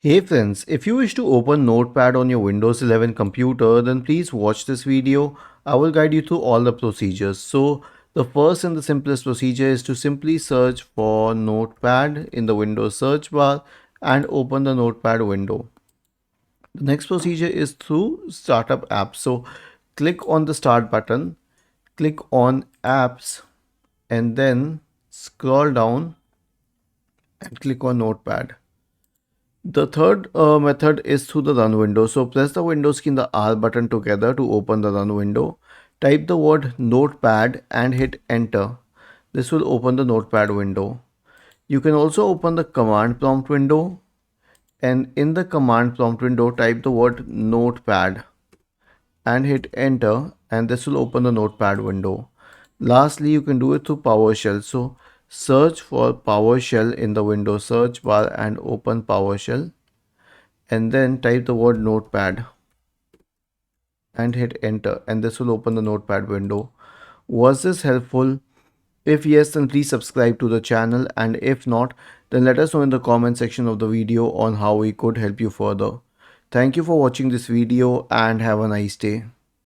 Hey friends, if you wish to open Notepad on your Windows 11 computer, then please watch this video. I will guide you through all the procedures. So, the first and the simplest procedure is to simply search for Notepad in the Windows search bar and open the Notepad window. The next procedure is through Startup Apps. So, click on the Start button, click on Apps, and then scroll down and click on Notepad. The third method is through the run window. So press the Windows key and the R button together to open the run window. Type the word notepad and hit enter. This will open the notepad window. You can also open the command prompt window, and in the command prompt window type the word notepad and hit enter, and this will open the notepad window. Lastly, you can do it through PowerShell. So search for PowerShell in the Windows search bar and open PowerShell, and then type the word notepad and hit enter, and this will open the notepad window. Was this helpful? If yes, then please subscribe to the channel, and if not, then let us know in the comment section of the video on how we could help you further. Thank you for watching this video and have a nice day.